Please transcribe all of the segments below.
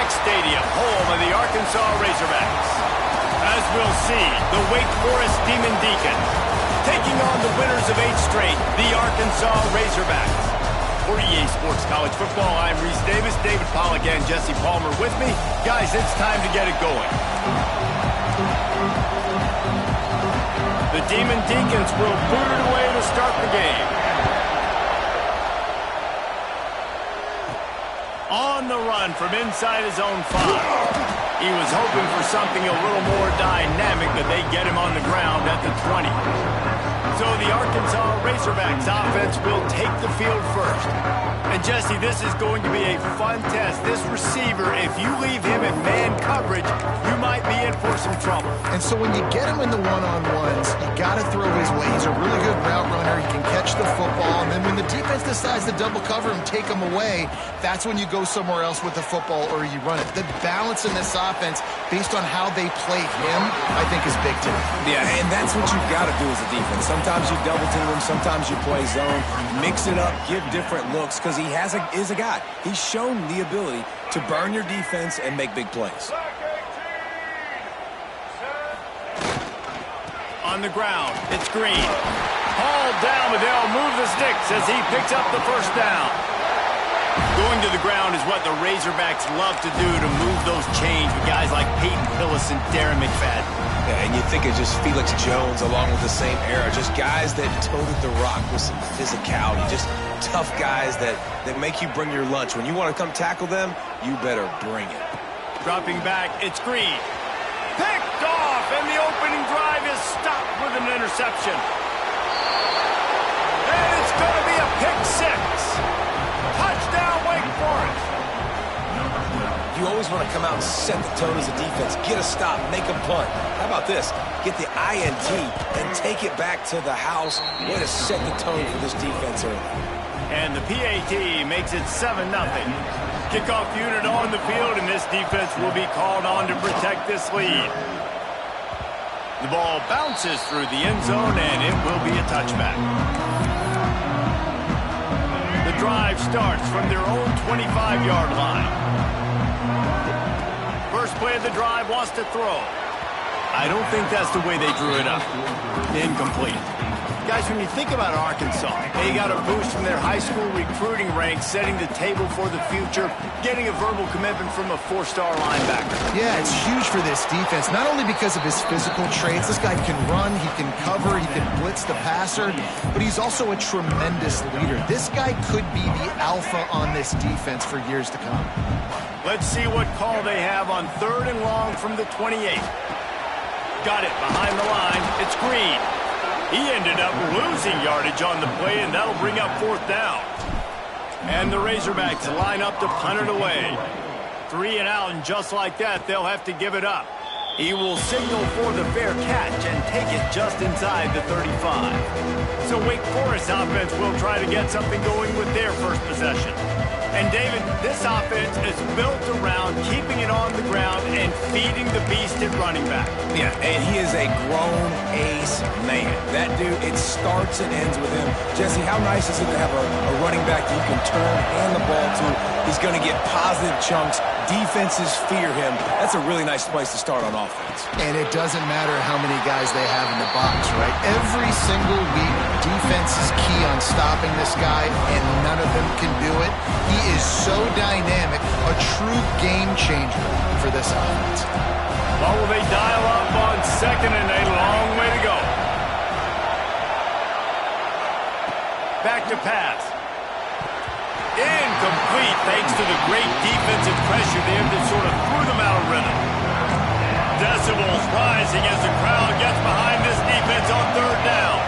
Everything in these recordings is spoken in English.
Bank Stadium, home of the Arkansas Razorbacks. As we'll see, the Wake Forest Demon Deacons taking on the winners of 8 straight, the Arkansas Razorbacks. For EA Sports College Football, I'm Reese Davis, David Pollack, and Jesse Palmer with me. Guys, it's time to get it going. The Demon Deacons will boot it away to start the game. On the run from inside his own 5. He was hoping for something a little more dynamic, but they get him on the ground at the 20. So the Arkansas Razorbacks offense will take the field first. And Jesse, this is going to be a fun test. This receiver, if you leave him in man coverage, you might be in for some trouble. And so when you get him in the one-on-ones, you got to throw his way. He's a really good route runner. He can catch the football. And then when the defense decides to double cover him, take him away, that's when you go somewhere else with the football or you run it. The balance in this offense, based on how they play him, I think is big too. Yeah, and that's what you've got to do as a defense. Sometimes you double team him, sometimes you play zone, mix it up, give different looks, because he is a guy. He's shown the ability to burn your defense and make big plays. On the ground, it's Green. Hauled down, but they'll move the sticks as he picks up the first down. Going to the ground is what the Razorbacks love to do to move those chains with guys like Peyton Hillis and Darren McFadden. Yeah, and you think of just Felix Jones along with the same era, just guys that toted the rock with some physicality, just tough guys that make you bring your lunch. When you want to come tackle them, you better bring it. Dropping back, it's Green. Picked off, and the opening drive is stopped with an interception. And it's going to be a pick 6. Touchdown, Wake Forest. You always want to come out and set the tone as a defense. Get a stop, make a punt. How about this? Get the INT and take it back to the house. Way to set the tone for this defense early. And the PAT makes it 7-0. Kickoff unit on the field, and this defense will be called on to protect this lead. The ball bounces through the end zone, and it will be a touchback. The drive starts from their own 25-yard line. First play of the drive wants to throw. I don't think that's the way they drew it up. Incomplete. Guys, when you think about Arkansas, they got a boost from their high school recruiting ranks, setting the table for the future, getting a verbal commitment from a 4-star linebacker. Yeah, it's huge for this defense, not only because of his physical traits. This guy can run, he can cover, he can blitz the passer, but he's also a tremendous leader. This guy could be the alpha on this defense for years to come. Let's see what call they have on 3rd and long from the 28. Got it behind the line. It's Green. He ended up losing yardage on the play, and that'll bring up 4th down. And the Razorbacks line up to punt it away. 3 and out, and just like that, they'll have to give it up. He will signal for the fair catch and take it just inside the 35. So Wake Forest offense will try to get something going with their first possession. And David, this offense is built around keeping it on the ground and feeding the beast at running back. Yeah, and he is a grown ace man. That dude, it starts and ends with him. Jesse, how nice is it to have a running back you can turn, hand the ball to? He's going to get positive chunks. Defenses fear him. That's a really nice place to start on offense. And it doesn't matter how many guys they have in the box, right? Every single week, defense is key on stopping this guy, and none of them can do it. He is so dynamic, a true game changer for this offense. Well, will they dial up on 2nd and a long way to go? Back to pass. Incomplete thanks to the great defensive pressure there that sort of threw them out of rhythm. Decibels rising as the crowd gets behind this defense on 3rd down.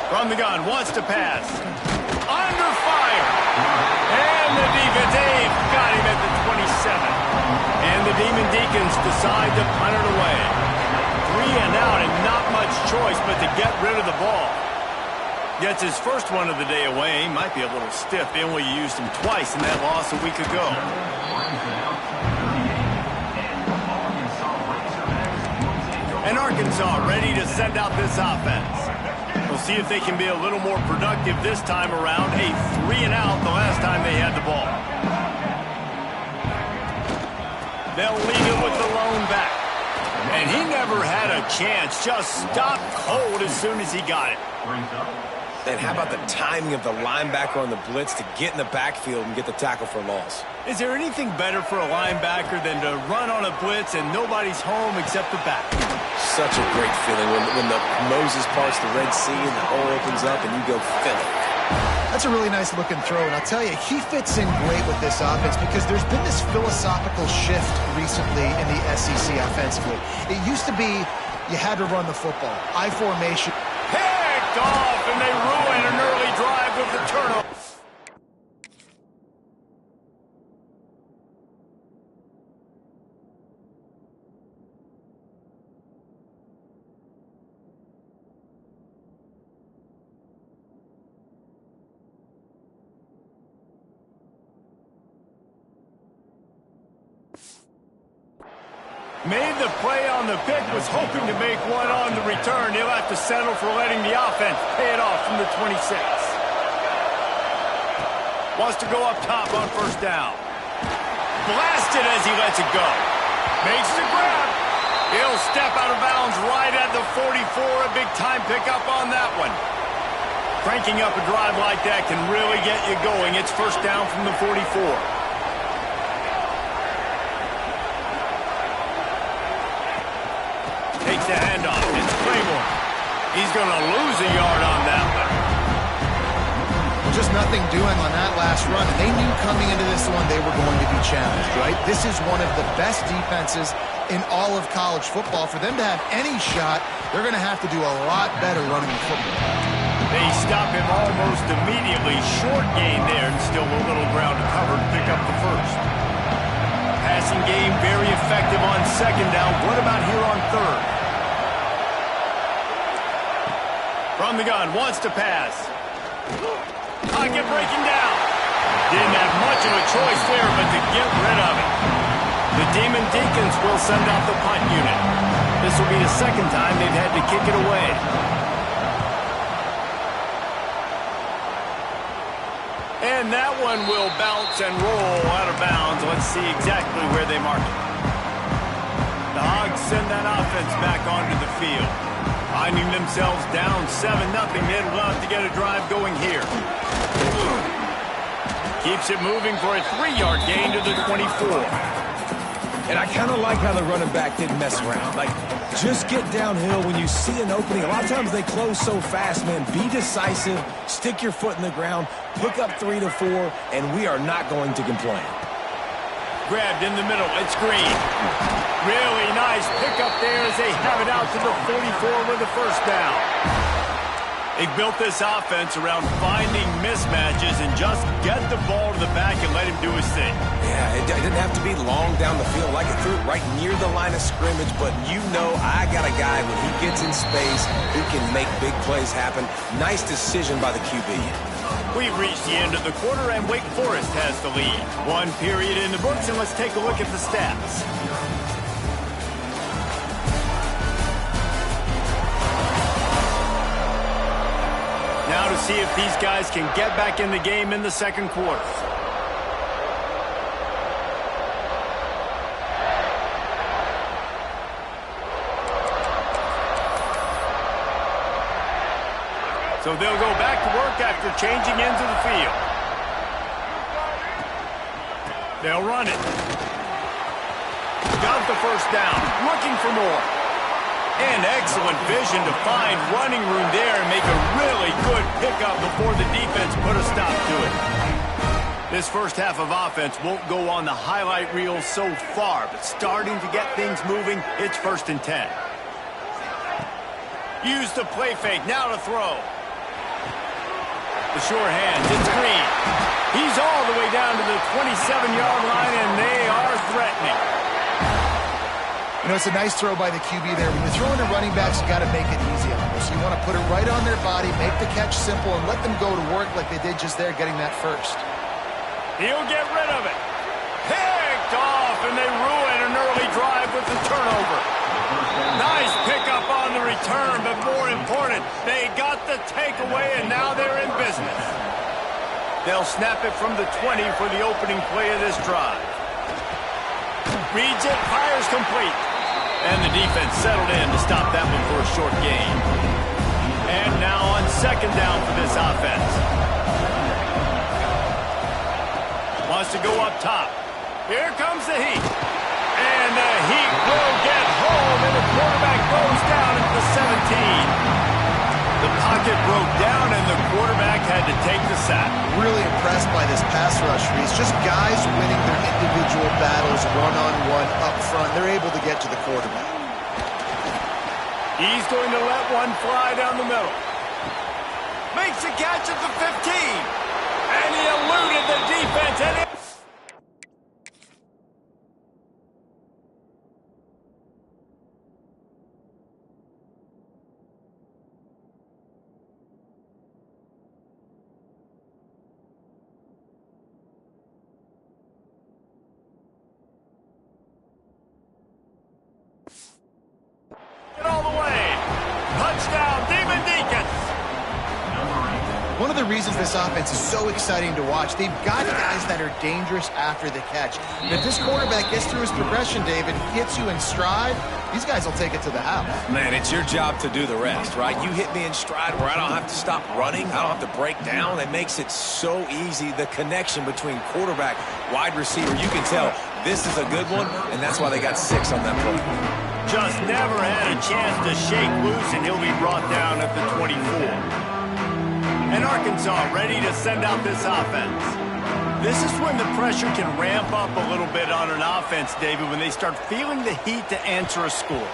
From the gun, wants to pass. Under fire. And the defense, they've got him at the 27. And the Demon Deacons decide to punt it away. 3 and out, and not much choice but to get rid of the ball. Gets his first one of the day away. He might be a little stiff. They only used him twice in that loss a week ago. And Arkansas ready to send out this offense. We'll see if they can be a little more productive this time around. A 3-and-out the last time they had the ball. They'll lead it with the lone back. And he never had a chance. Just stopped cold as soon as he got it. And how about the timing of the linebacker on the blitz to get in the backfield and get the tackle for loss? Is there anything better for a linebacker than to run on a blitz and nobody's home except the back? Such a great feeling when the Moses parts the Red Sea and the hole opens up and you go fill it. That's a really nice looking throw, and I'll tell you, he fits in great with this offense because there's been this philosophical shift recently in the SEC offensively. It used to be you had to run the football, I formation. Picked off, and they ruin an early drive with the turnover. Made the play on the pick, was hoping to make one on the return. He'll have to settle for letting the offense pay it off from the 26. Wants to go up top on first down. Blasted as he lets it go. Makes the grab. He'll step out of bounds right at the 44. A big time pickup on that one. Cranking up a drive like that can really get you going. It's first down from the 44. Takes the handoff. It's Claymore. He's going to lose a yard on that one. Just nothing doing on that last run. And they knew coming into this one they were going to be challenged, right? This is one of the best defenses in all of college football. For them to have any shot, they're going to have to do a lot better running the football. They stop him almost immediately. Short gain there and still a little ground to cover to pick up the first. Passing game very effective on second down. What about here on third? From the gun, wants to pass. Pocket breaking down. Didn't have much of a choice there, but to get rid of it. The Demon Deacons will send out the punt unit. This will be the second time they've had to kick it away. And that one will bounce and roll out of bounds. Let's see exactly where they mark it. The Hogs send that offense back onto the field. Finding themselves down 7-0, they'd love to get a drive going here. Keeps it moving for a 3-yard gain to the 24. And I kind of like how the running back didn't mess around. Like, just get downhill when you see an opening. A lot of times they close so fast, man. Be decisive, stick your foot in the ground, pick up 3 to 4, and we are not going to complain. Grabbed in the middle, it's Green. Really nice pickup there as they have it out to the 44 with the first down. They built this offense around finding mismatches and just get the ball to the back and let him do his thing. Yeah, it didn't have to be long down the field. Like it threw it right near the line of scrimmage, but you know I got a guy when he gets in space who can make big plays happen. Nice decision by the QB. We've reached the end of the quarter, and Wake Forest has the lead. One period in the books, and let's take a look at the stats. Now to see if these guys can get back in the game in the second quarter. So they'll go back to work after changing into the field. They'll run it. Got the first down. Looking for more. And excellent vision to find running room there and make a really good pickup before the defense put a stop to it. This first half of offense won't go on the highlight reel so far, but starting to get things moving, it's 1st and 10. Use the play fake, now to throw. The sure hands, it's Green. He's all the way down to the 27-yard line, and they are threatening. You know, it's a nice throw by the QB there. When you're throwing to running backs, you got to make it easy on them. So you want to put it right on their body, make the catch simple, and let them go to work like they did just there, getting that first. He'll get rid of it. Picked off, and they ruin an early drive with the turnover. Nice pickup on the return, but more important, They got the takeaway, and now they're in business. They'll snap it from the 20 for the opening play of this drive. Reads it, fires complete. And the defense settled in to stop that one for a short gain. And now on second down for this offense. Wants to go up top. Here comes the heat. And the heat will get home, and the quarterback goes down at the 17. The pocket broke down, and the quarterback had to take the sack. Really impressed by this pass rush, Reese. Just guys winning their individual battles one-on-one up front. They're able to get to the quarterback. He's going to let one fly down the middle. Makes a catch at the 15. And he eluded the defense. And all the way. Touchdown, Demon Deacons. One of the reasons this offense is so exciting to watch, they've got guys that are dangerous after the catch. And if this quarterback gets through his progression, David, gets you in stride, these guys will take it to the house. Man, it's your job to do the rest, right? You hit me in stride where I don't have to stop running. I don't have to break down. It makes it so easy, the connection between quarterback, wide receiver. You can tell this is a good one, and that's why they got 6 on that play. Just never had a chance to shake loose, and he'll be brought down at the 24. And Arkansas ready to send out this offense. This is when the pressure can ramp up a little bit on an offense, David, when they start feeling the heat to answer a score.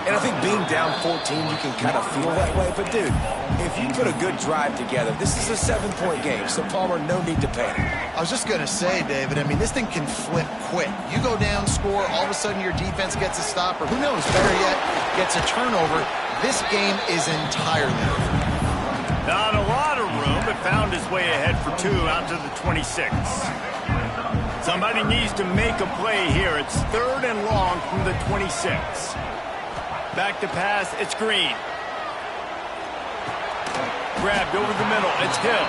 And I think being down 14, you can kind of feel that way. But, dude, if you put a good drive together, this is a 7-point game, so, Palmer, no need to panic. I was just going to say, David, I mean, this thing can flip quick. You go down, score, all of a sudden your defense gets a stop, or who knows, better yet, gets a turnover. This game is entirely over. Not a lot of room, but found his way ahead for 2 out to the 26. Somebody needs to make a play here. It's 3rd and long from the 26. Back to pass, it's Green. Grabbed over the middle, it's Hill.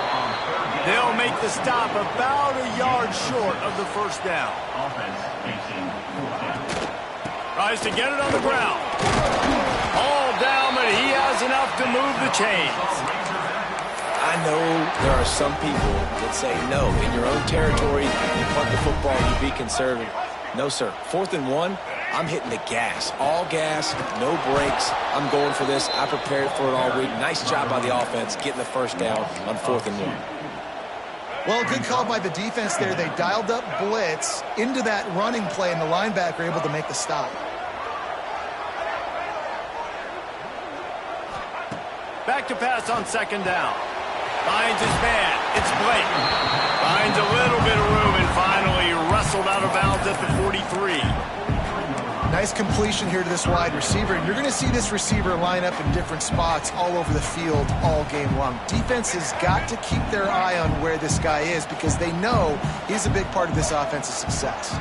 They'll make the stop about a yard short of the first down. Tries to get it on the ground. All down, but he has enough to move the chains. I know there are some people that say, no, in your own territory, you punt the football, you be conservative. No, sir. 4th and 1, I'm hitting the gas. All gas, no brakes. I'm going for this. I prepared for it all week. Nice job by the offense getting the first down on 4th and 1. Well, good call by the defense there. They dialed up blitz into that running play, and the linebacker able to make the stop. Back to pass on 2nd down. Finds his man. It's Blake. Finds a little bit of room and finally wrestled out of bounds at the 43. Nice completion here to this wide receiver. And you're going to see this receiver line up in different spots all over the field all game long. Defense has got to keep their eye on where this guy is because they know he's a big part of this offense's success.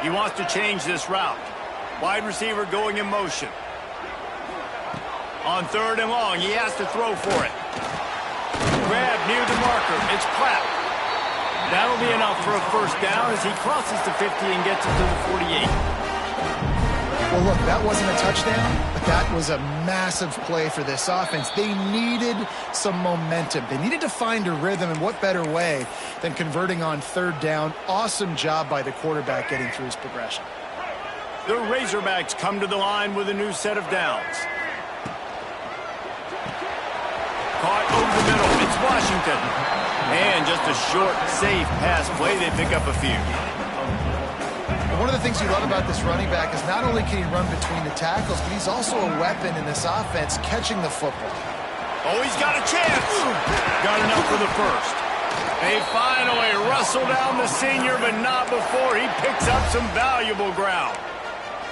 He wants to change this route. Wide receiver going in motion. On 3rd and long, he has to throw for it. Grab near the marker. It's Clapp. That'll be enough for a first down as he crosses the 50 and gets it to the 48. Well, look, that wasn't a touchdown, but that was a massive play for this offense. They needed some momentum. They needed to find a rhythm, and what better way than converting on 3rd down. Awesome job by the quarterback getting through his progression. The Razorbacks come to the line with a new set of downs. Caught over the middle. It's Washington. And just a short, safe pass play. They pick up a few. One of the things you love about this running back is not only can he run between the tackles, but he's also a weapon in this offense catching the football. Oh, he's got a chance. Got enough for the first. They finally wrestle down the senior, but not before he picks up some valuable ground.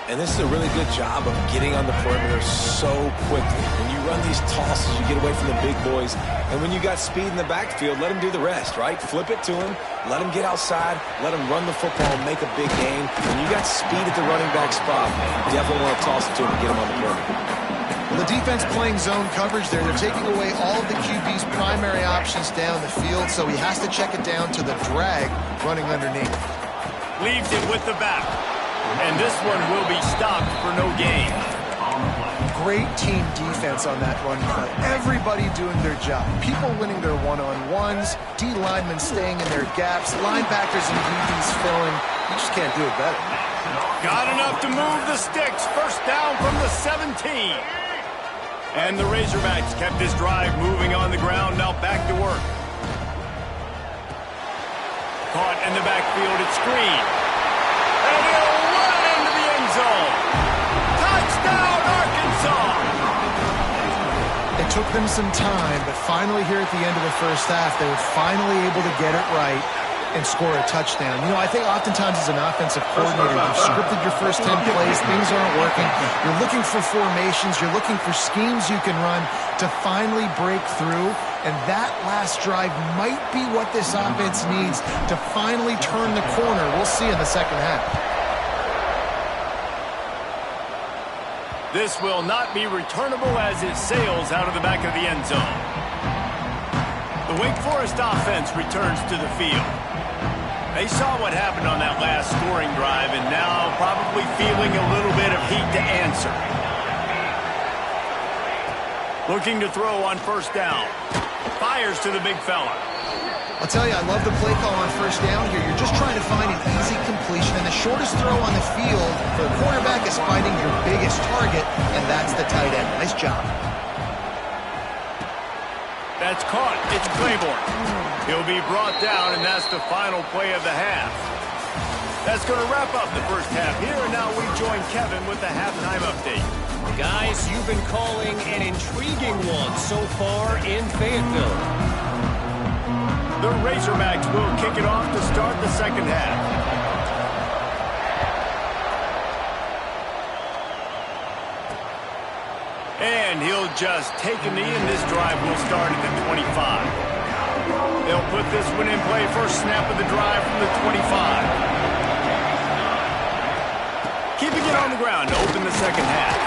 And this is a really good job of getting on the perimeter so quickly. When you run these tosses, you get away from the big boys. And when you got speed in the backfield, let him do the rest, right? Flip it to him, let him get outside, let him run the football and make a big gain. When you got speed at the running back spot, you definitely want to toss it to him and get him on the perimeter. Well, the defense playing zone coverage there. They're taking away all of the QB's primary options down the field, so he has to check it down to the drag running underneath. Leaves it with the back. And this one will be stopped for no gain. Great team defense on that run play. Everybody doing their job. People winning their one-on-ones, D linemen staying in their gaps, linebackers and DBs filling. You just can't do it better. Got enough to move the sticks. First down from the 17. And the Razorbacks kept this drive moving on the ground. Now back to work. Caught in the backfield at screen. And he'll run into the end zone. Touchdown, Arkansas! It took them some time, but finally here at the end of the first half, they were finally able to get it right and score a touchdown. You know, I think oftentimes as an offensive coordinator, you've scripted your first 10 plays, things aren't working. You're looking for formations, you're looking for schemes you can run to finally break through, and that last drive might be what this offense needs to finally turn the corner. We'll see in the second half. This will not be returnable as it sails out of the back of the end zone. The Wake Forest offense returns to the field. They saw what happened on that last scoring drive and now probably feeling a little bit of heat to answer. Looking to throw on first down. Fires to the big fella. I'll tell you, I love the play call on first down here. You're just trying to find an easy completion, and the shortest throw on the field for a quarterback is finding your biggest target, and that's the tight end. Nice job. That's caught. It's Claiborne. He'll be brought down, and that's the final play of the half. That's going to wrap up the first half here, and now we join Kevin with the halftime update. Guys, you've been calling an intriguing one so far in Fayetteville. The Razorbacks will kick it off to start the second half. And he'll just take a knee, and this drive will start at the 25. They'll put this one in play. First snap of the drive from the 25. Keeping it on the ground to open the second half.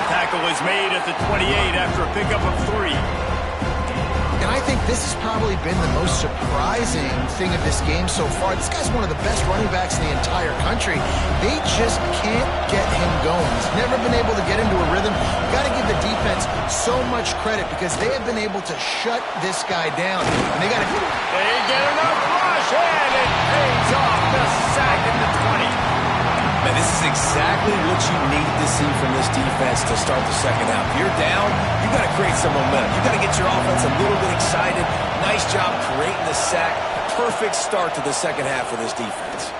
Tackle is made at the 28 after a pickup of 3. And I think this has probably been the most surprising thing of this game so far. This guy's one of the best running backs in the entire country. They just can't get him going. He's never been able to get into a rhythm. You've got to give the defense so much credit because they have been able to shut this guy down. And they got to... They get enough rush, and it pays off the sack in the 20. Man, this is exactly what you need to see from this defense to start the second half. If you're down, you got to create some momentum. You got to get your offense a little bit excited. Nice job creating the sack. Perfect start to the second half for this defense.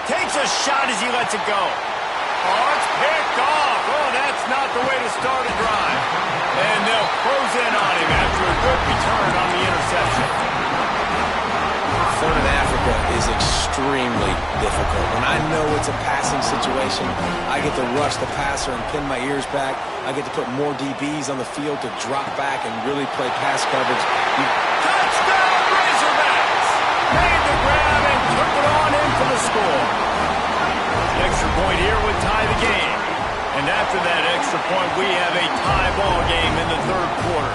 Takes a shot as he lets it go. Oh, it's picked off. Oh, that's not the way to start a drive. And they'll close in on him after a good return on the interception. Third in Africa is extremely difficult. When I know it's a passing situation, I get to rush the passer and pin my ears back. I get to put more DBs on the field to drop back and really play pass coverage. Touchdown, Razorbacks! Made the grab and took it on in for the score. The extra point here would tie the game. And after that extra point, we have a tie ball game in the third quarter.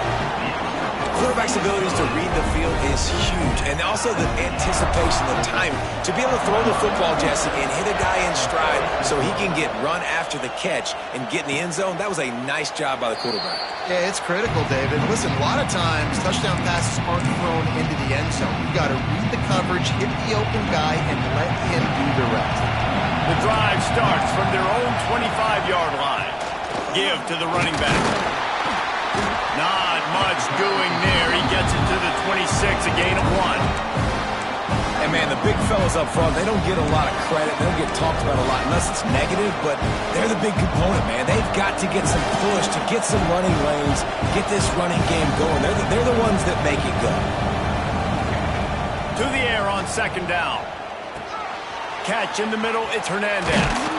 Quarterback's abilities to read the field is huge, and also the anticipation, the timing. To be able to throw the football, Jesse, and hit a guy in stride so he can get run after the catch and get in the end zone, that was a nice job by the quarterback. Yeah, it's critical, David. Listen, a lot of times touchdown passes aren't thrown into the end zone. You've got to read the coverage, hit the open guy, and let him do the rest. The drive starts from their own 25-yard line. Give to the running back. Not much doing there. He gets it to the 26, a gain of 1. And, man, the big fellas up front, they don't get a lot of credit. They don't get talked about a lot unless it's negative, but they're the big component, man. They've got to get some push, to get some running lanes, get this running game going. They're the ones that make it go. To the air on second down. Catch in the middle, it's Hernandez.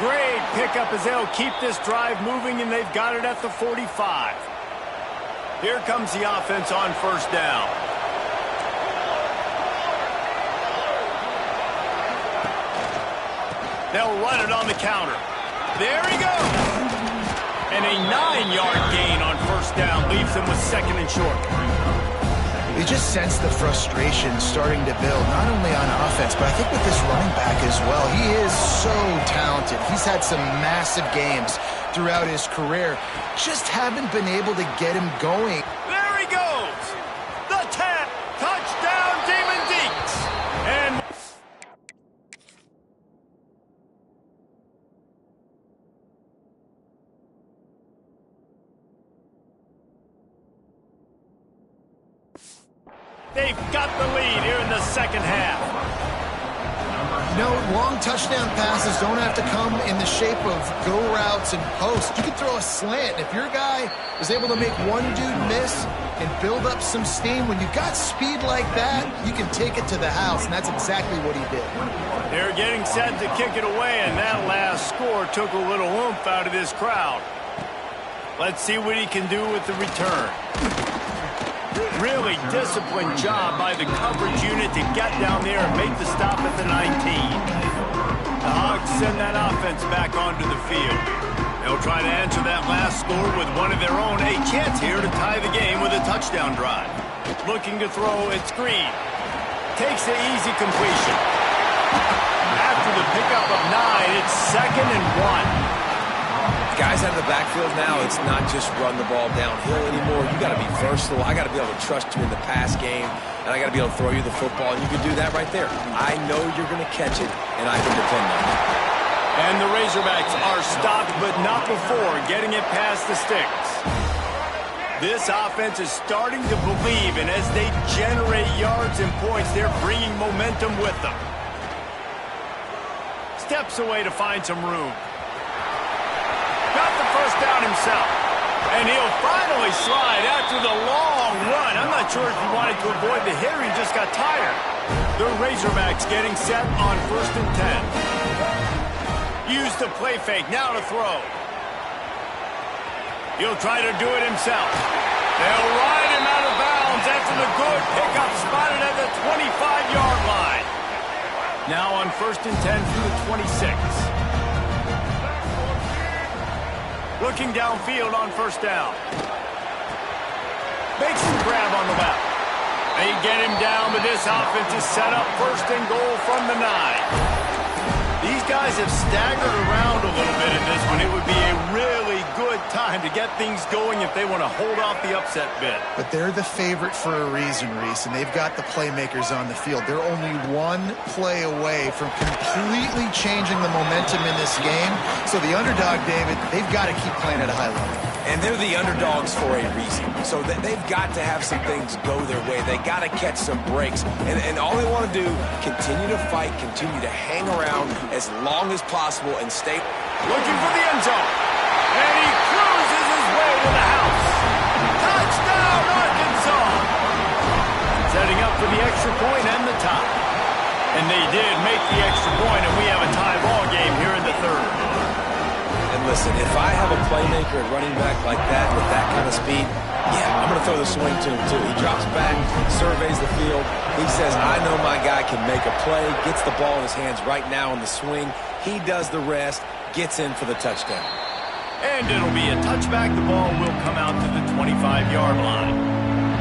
Great pickup as they'll keep this drive moving, and they've got it at the 45. Here comes the offense on first down. They'll run it on the counter. There he goes. And a 9-yard gain on first down leaves him with second and short. You just sense the frustration starting to build, not only on offense, but I think with this running back as well. He is so talented. He's had some massive games throughout his career. Just haven't been able to get him going. There he goes. The 10. Touchdown, Demon Deeks. And they've got the lead here in the second half. No, long touchdown passes don't have to come in the shape of go routes and posts. You can throw a slant. If your guy is able to make one dude miss and build up some steam, when you've got speed like that, you can take it to the house, and that's exactly what he did. They're getting set to kick it away, and that last score took a little oomph out of this crowd. Let's see what he can do with the return. Really disciplined job by the coverage unit to get down there and make the stop at the 19. The Hogs send that offense back onto the field. They'll try to answer that last score with one of their own. A chance here to tie the game with a touchdown drive. Looking to throw, it's Green. Takes the easy completion. After the pickup of 9, it's 2nd and 1. Guys out of the backfield now, it's not just run the ball downhill anymore. You got to be versatile. I got to be able to trust you in the pass game, and I got to be able to throw you the football, and you can do that right there. I know you're going to catch it, and I can depend on it. And the Razorbacks are stopped, but not before getting it past the sticks. This offense is starting to believe, and as they generate yards and points, they're bringing momentum with them. Steps away to find some room. Got the first down himself. And he'll finally slide after the long run. I'm not sure if he wanted to avoid the hit or he just got tired. The Razorbacks getting set on 1st and 10. Use the play fake, now to throw. He'll try to do it himself. They'll ride him out of bounds after the good pickup spotted at the 25-yard line. Now on 1st and 10 from the 26. Looking downfield on first down. Makes the grab on the left. They get him down, but this offense is set up 1st and goal from the 9. These guys have staggered around a little bit in this one. It would be a really good time to get things going if they want to hold off the upset bid. But they're the favorite for a reason, Reese, and they've got the playmakers on the field. They're only one play away from completely changing the momentum in this game. So the underdog, David, they've got to keep playing at a high level. And they're the underdogs for a reason. So they've got to have some things go their way. They got to catch some breaks. And all they want to do, continue to fight, continue to hang around as long as possible and stay looking for the end zone. And he cruises his way to the house. Touchdown, Arkansas! Setting up for the extra point and the tie. And they did make the extra point, and we have a tie ball game here in the 3rd. And listen, if I have a playmaker at running back like that with that kind of speed, yeah, I'm going to throw the swing to him too. He drops back, surveys the field. He says, I know my guy can make a play, gets the ball in his hands right now on the swing. He does the rest, gets in for the touchdown. And it'll be a touchback. The ball will come out to the 25-yard line.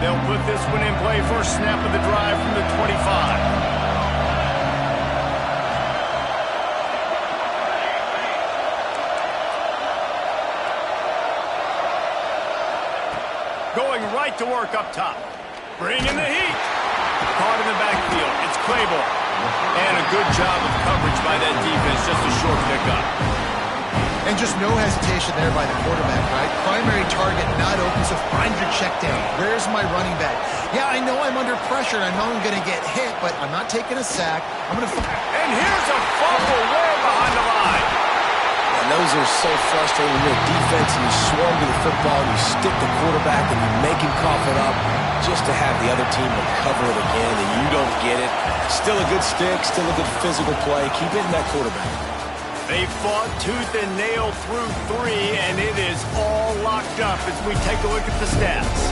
They'll put this one in play. First snap of the drive from the 25. Going right to work up top. Bringing the heat. Caught in the backfield. It's Claiborne. And a good job of coverage by that defense. Just a short pickup. And just no hesitation there by the quarterback, right? Primary target not open, so find your check down. Where's my running back? Yeah, I know I'm under pressure, and I know I'm going to get hit, but I'm not taking a sack. I'm going to... And here's a fumble way behind the line. And those are so frustrating when you're a defense and you swarm to the football and you stick the quarterback and you make him cough it up just to have the other team recover it again and you don't get it. Still a good stick, still a good physical play. Keep hitting that quarterback. They fought tooth and nail through 3, and it is all locked up as we take a look at the stats.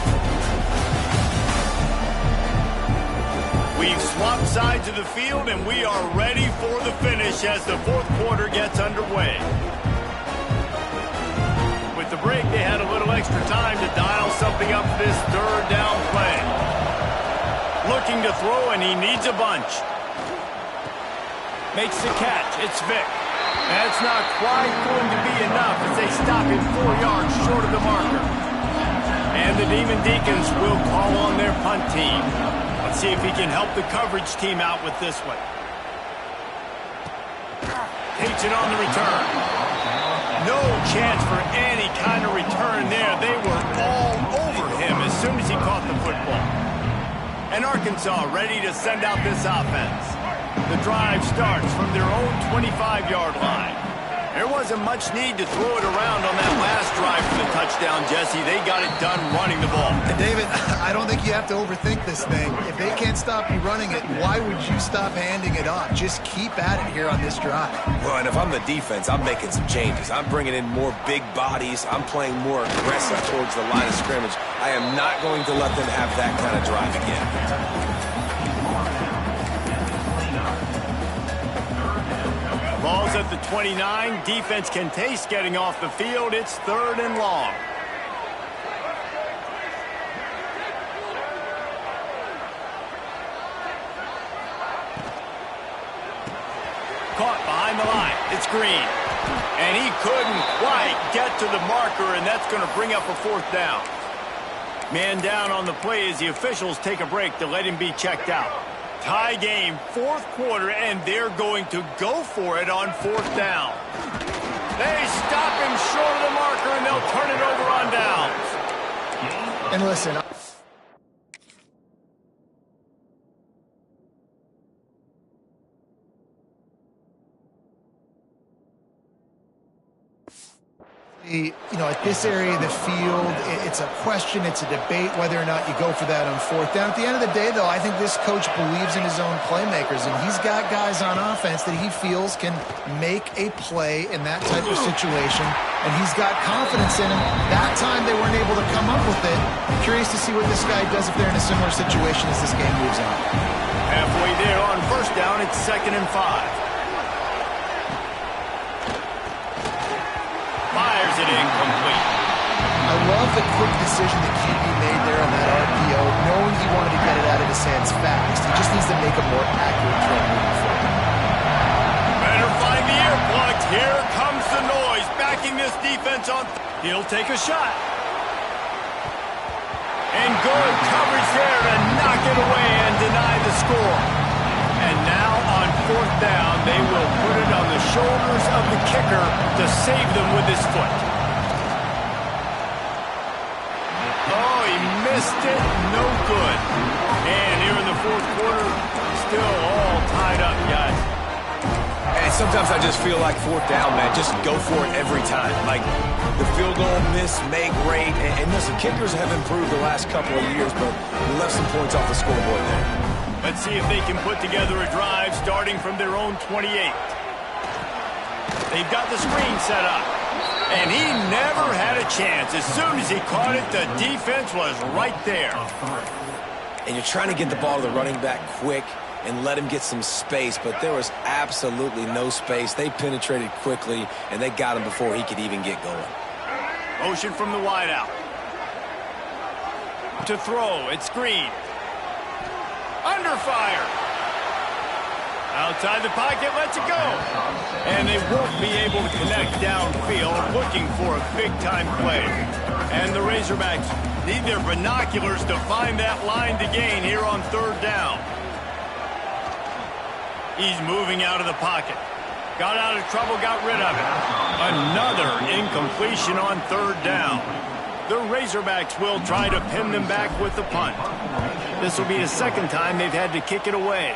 We've swapped sides of the field, and we are ready for the finish as the 4th quarter gets underway. extra time to dial something up this third down play. Looking to throw, and he needs a bunch. Makes the catch. It's Vick. That's not quite going to be enough as they stop him 4 yards short of the marker. And the Demon Deacons will call on their punt team. Let's see if he can help the coverage team out with this one. Takes it on the return. No chance for any kind of return there. They were all over him as soon as he caught the football. And Arkansas ready to send out this offense. The drive starts from their own 25-yard line. There wasn't much need to throw it around on that last drive for the touchdown, Jesse. They got it done running the ball. And David, I don't think you have to overthink this thing. If they can't stop you running it, why would you stop handing it off? Just keep at it here on this drive. Well, and if I'm the defense, I'm making some changes. I'm bringing in more big bodies. I'm playing more aggressive towards the line of scrimmage. I am not going to let them have that kind of drive again. Ball's at the 29. Defense can taste getting off the field. It's 3rd and long. Caught behind the line. It's Green. And he couldn't quite get to the marker, and that's going to bring up a 4th down. Man down on the play as the officials take a break to let him be checked out. Tie game, 4th quarter, and they're going to go for it on 4th down. They stop him short of the marker, and they'll turn it over on downs. And listen, at this area of the field, it's a question, it's a debate whether or not you go for that on 4th down. At the end of the day, though, I think this coach believes in his own playmakers, and he's got guys on offense that he feels can make a play in that type of situation, and he's got confidence in him. That time they weren't able to come up with it. I'm curious to see what this guy does if they're in a similar situation as this game moves on. Halfway there on 1st down, it's 2nd and 5. Fires it incomplete. I love the quick decision that QB made there on that RPO, knowing he wanted to get it out of his hands fast. He just needs to make a more accurate throw moving forward. Better find the earplugs. Here comes the noise. Backing this defense on. He'll take a shot. And good coverage there to knock it away and deny the score. And now on 4th down, they will put it on the shoulders of the kicker to save them with his foot. Oh, he missed it. No good. And here in the 4th quarter, still all tied up, guys. And sometimes I just feel like 4th down, man, just go for it every time. Like the field goal miss, make rate. And listen, kickers have improved the last couple of years, but we left some points off the scoreboard there. Let's see if they can put together a drive starting from their own 28. They've got the screen set up. And he never had a chance. As soon as he caught it, the defense was right there. And you're trying to get the ball to the running back quick and let him get some space, but there was absolutely no space. They penetrated quickly, and they got him before he could even get going. Motion from the wideout. To throw, it's Green. Under fire. Outside the pocket, lets it go. And they won't be able to connect downfield, looking for a big-time play. And the Razorbacks need their binoculars to find that line to gain here on 3rd down. He's moving out of the pocket. Got out of trouble, got rid of it. Another incompletion on 3rd down. The Razorbacks will try to pin them back with the punt. This will be the 2nd time they've had to kick it away.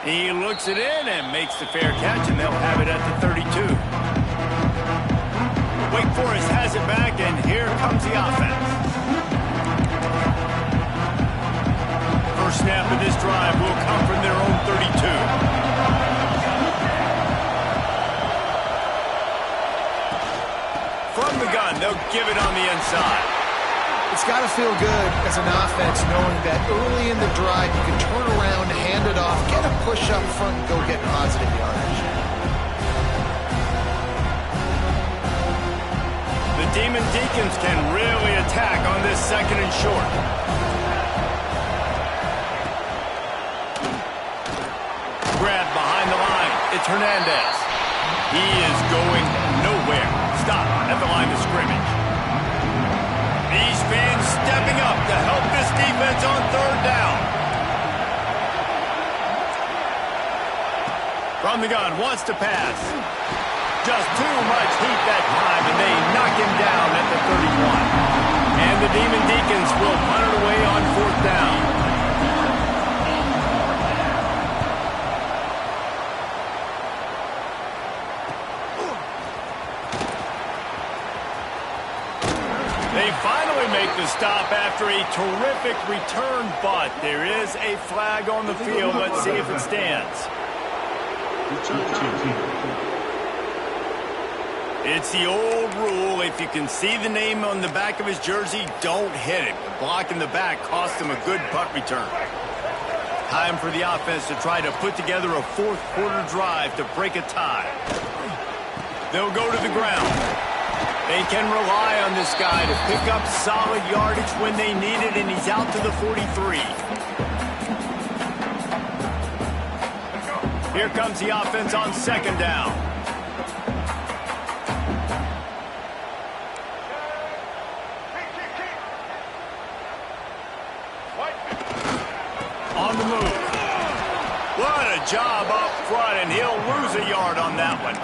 He looks it in and makes the fair catch, and they'll have it at the 32. Wake Forest has it back, and here comes the offense. First snap of this drive will come from their own 32. From the gun, they'll give it on the inside. It's got to feel good as an offense knowing that early in the drive you can turn around, hand it off, get a push up front, and go get positive yardage. The Demon Deacons can really attack on this second and short. Grab behind the line. It's Hernandez. He is going nowhere. Stop at the line of scrimmage. These fans stepping up to help this defense on third down. From the gun, wants to pass. Just too much heat that time, and they knock him down at the 31. And the Demon Deacons will punt it away on fourth down. They finally make the stop after a terrific return, but there is a flag on the field. Let's see if it stands. It's the old rule. If you can see the name on the back of his jersey, don't hit it. The block in the back cost him a good punt return. Time for the offense to try to put together a fourth quarter drive to break a tie. They'll go to the ground. They can rely on this guy to pick up solid yardage when they need it, and he's out to the 43. Here comes the offense on second down. On the move. What a job up front, and he'll lose a yard on that one.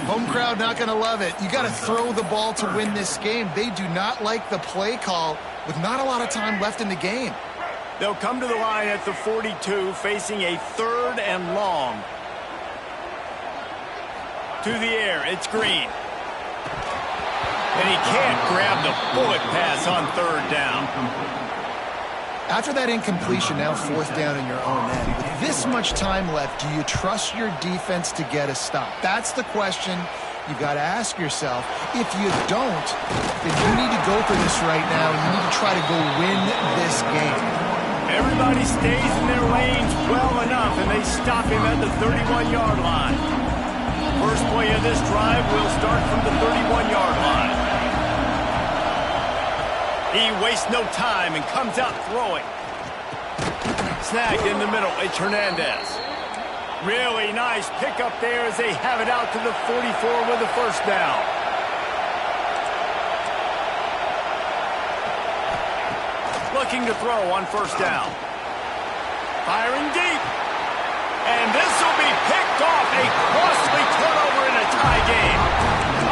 Home crowd not going to love it. You got to throw the ball to win this game. They do not like the play call with not a lot of time left in the game. They'll come to the line at the 42, facing a third and long. To the air, it's Green. And he can't grab the bullet pass on third down. After that incompletion, now fourth down in your own end. With this much time left, do you trust your defense to get a stop? That's the question you got to ask yourself. If you don't, then you need to go for this right now, and you need to try to go win this game. Everybody stays in their lanes well enough, and they stop him at the 31-yard line. First play of this drive will start from the 31-yard line. He wastes no time and comes out throwing. Snagged in the middle, it's Hernandez. Really nice pickup there as they have it out to the 44 with a first down. Looking to throw on first down. Firing deep. And this will be picked off. A costly turnover in a tie game.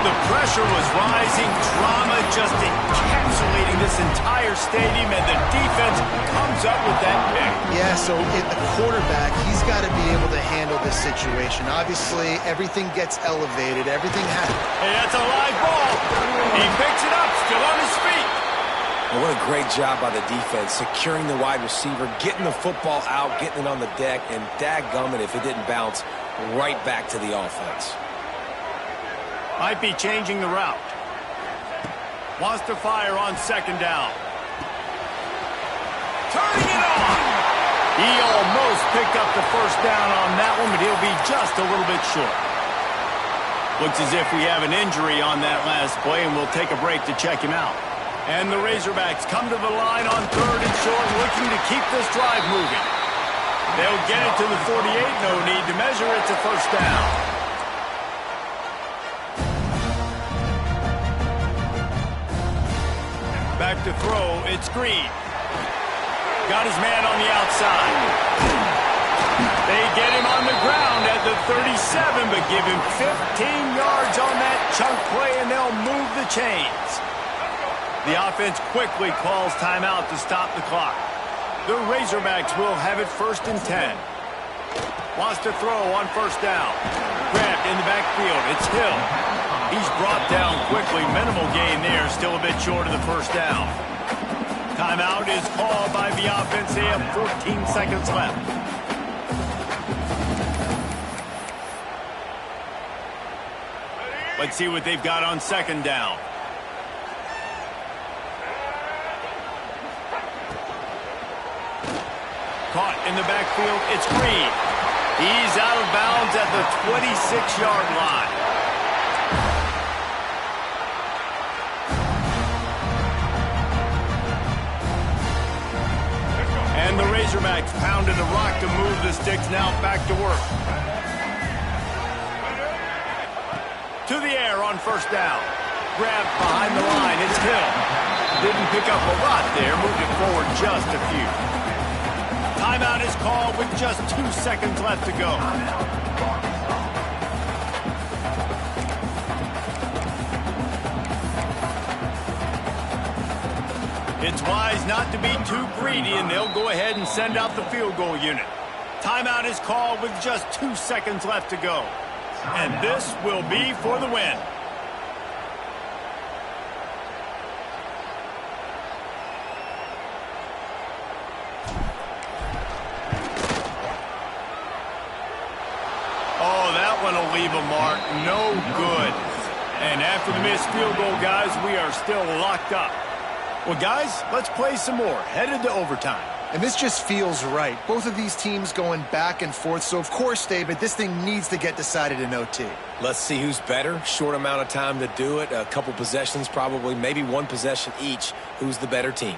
The pressure was rising. Drama just encapsulating this entire stadium, and the defense comes up with that pick. Yeah, so the quarterback, he's got to be able to handle this situation. Obviously, everything gets elevated. Everything happens. Hey, that's a live ball. He picks it up, still on his feet. And what a great job by the defense, securing the wide receiver, getting the football out, getting it on the deck, and dadgummit if it didn't bounce right back to the offense. Might be changing the route. Wants to fire on second down. Turning it on. He almost picked up the first down on that one, but he'll be just a little bit short. Looks as if we have an injury on that last play, and we'll take a break to check him out. And the Razorbacks come to the line on third and short, looking to keep this drive moving. They'll get it to the 48. No need to measure. It's a first down. Back to throw, it's Green. Got his man on the outside. They get him on the ground at the 37, but give him 15 yards on that chunk play, and they'll move the chains. The offense quickly calls timeout to stop the clock. The Razorbacks will have it first and 10. Wants to throw on first down. Grabbed in the backfield, it's Hill. He's brought down quickly. Minimal gain there. Still a bit short of the first down. Timeout is called by the offense. They have 14 seconds left. Let's see what they've got on second down. Caught in the backfield. It's Green. He's out of bounds at the 26-yard line. Razorbacks pounded the rock to move the sticks, now back to work. To the air on first down. Grab behind the line, it's Hill. Didn't pick up a lot there, moved it forward just a few. Timeout is called with just 2 seconds left to go. It's wise not to be too greedy, and they'll go ahead and send out the field goal unit. Timeout is called with just 2 seconds left to go. And this will be for the win. Oh, that one will leave a mark. No good. And after the missed field goal, guys, we are still locked up. Well, guys, let's play some more. Headed to overtime. And this just feels right. Both of these teams going back and forth. So, of course, David, this thing needs to get decided in OT. Let's see who's better. Short amount of time to do it. A couple possessions probably, maybe one possession each. Who's the better team?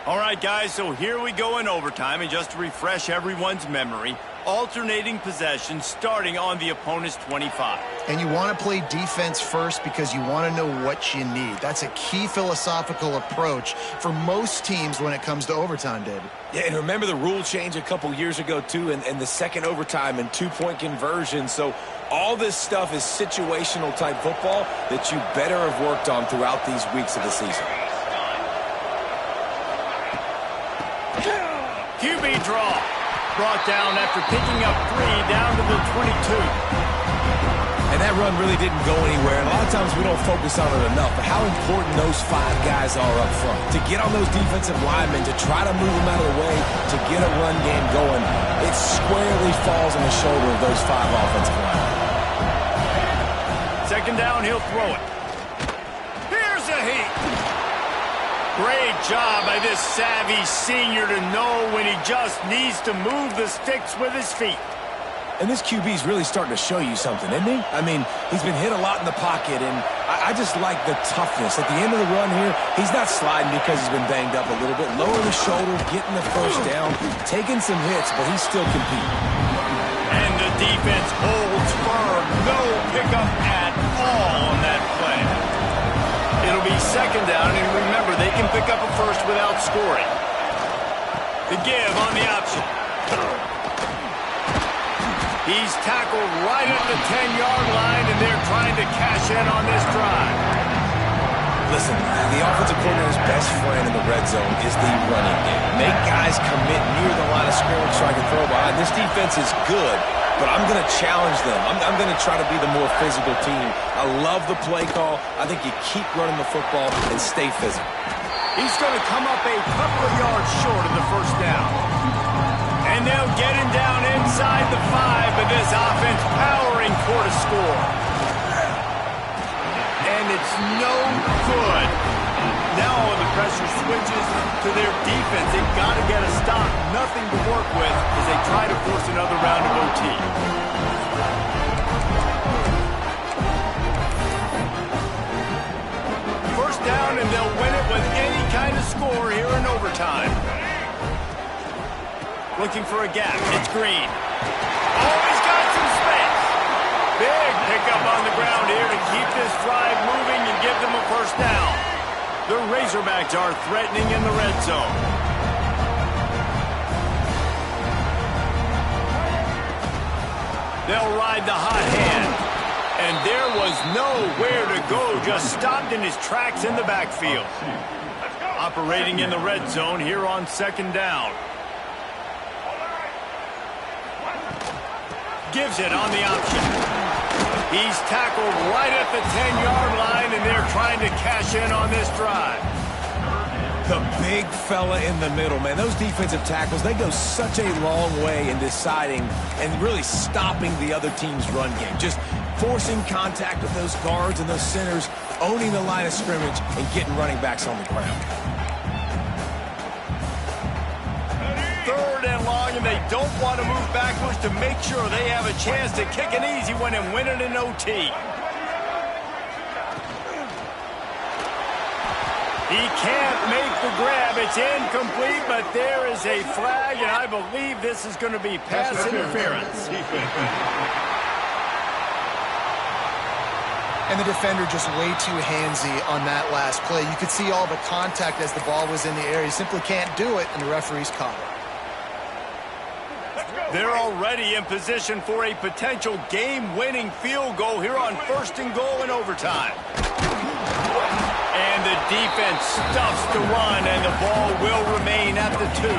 All right, guys, so here we go in overtime. And just to refresh everyone's memory, alternating possessions starting on the opponent's 25. And you want to play defense first because you want to know what you need. That's a key philosophical approach for most teams when it comes to overtime, David. Yeah, and remember the rule change a couple years ago, too, and the second overtime and two-point conversion. So all this stuff is situational type football that you better have worked on throughout these weeks of the season. QB draw. Brought down after picking up 3 down to the 22. And that run really didn't go anywhere. And a lot of times we don't focus on it enough. But how important those 5 guys are up front. To get on those defensive linemen, to try to move them out of the way, to get a run game going, it squarely falls on the shoulder of those 5 offensive linemen. Second down, he'll throw it. Here's a heat. Great job by this savvy senior to know when he just needs to move the sticks with his feet. And this QB's really starting to show you something, isn't he? I mean, he's been hit a lot in the pocket, and I just like the toughness. At the end of the run here, he's not sliding because he's been banged up a little bit. Lower the shoulder, getting the first down, taking some hits, but he's still competing. And the defense holds firm. No pickup at all on that play. It'll be second down, and remember, they can pick up a first without scoring. The give on the option. He's tackled right at the 10-yard line, and they're trying to cash in on this drive. Listen, the offensive coordinator's best friend in the red zone is the running game. Make guys commit near the line of scrimmage so I can throw behind. This defense is good, but I'm going to challenge them. I'm going to try to be the more physical team. I love the play call. I think you keep running the football and stay physical. He's going to come up a couple of yards short of the first down. And they'll get him down inside the 5, but this offense powering toward a score. And it's no good. Now all the pressure switches to their defense. They've got to get a stop. Nothing to work with as they try to force another round of OT. First down, and they'll win it with any kind of score here in overtime. Looking for a gap. It's Green. Oh, he's got some space. Big pickup on the ground here to keep this drive moving and give them a first down. The Razorbacks are threatening in the red zone. They'll ride the hot hand. And there was nowhere to go. Just stopped in his tracks in the backfield. Operating in the red zone here on second down. Gives it on the option. He's tackled right at the 10-yard line, and they're trying to cash in on this drive. The big fella in the middle, man. Those defensive tackles, they go such a long way in deciding and really stopping the other team's run game. Just forcing contact with those guards and those centers, owning the line of scrimmage, and getting running backs on the ground. Third and long, and they don't want to move backwards to make sure they have a chance to kick an easy one and win it in OT. He can't make the grab. It's incomplete, but there is a flag, and I believe this is going to be pass interference. And the defender just way too handsy on that last play. You could see all the contact as the ball was in the air. He simply can't do it, and the referee's caught it. They're already in position for a potential game-winning field goal here on 1st and goal in overtime. And the defense stuffs the run, and the ball will remain at the 2.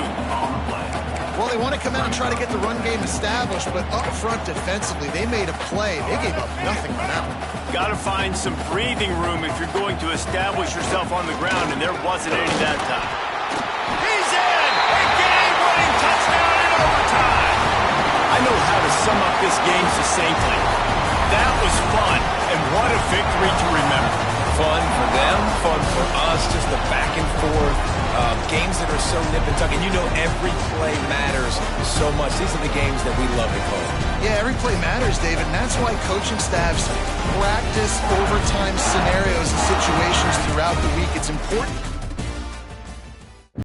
Well, they want to come out and try to get the run game established, but up front defensively, they made a play. They gave up nothing on that one. Got to find some breathing room if you're going to establish yourself on the ground, and there wasn't any that time. He's in! A game-winning touchdown in overtime! I know how to sum up this game succinctly. That was fun, and what a victory to remember. Fun for them, fun for us, just the back and forth, games that are so nip and tuck, and you know every play matters so much. These are the games that we love to call. Yeah, every play matters, David, and that's why coaching staffs practice overtime scenarios and situations throughout the week. It's important.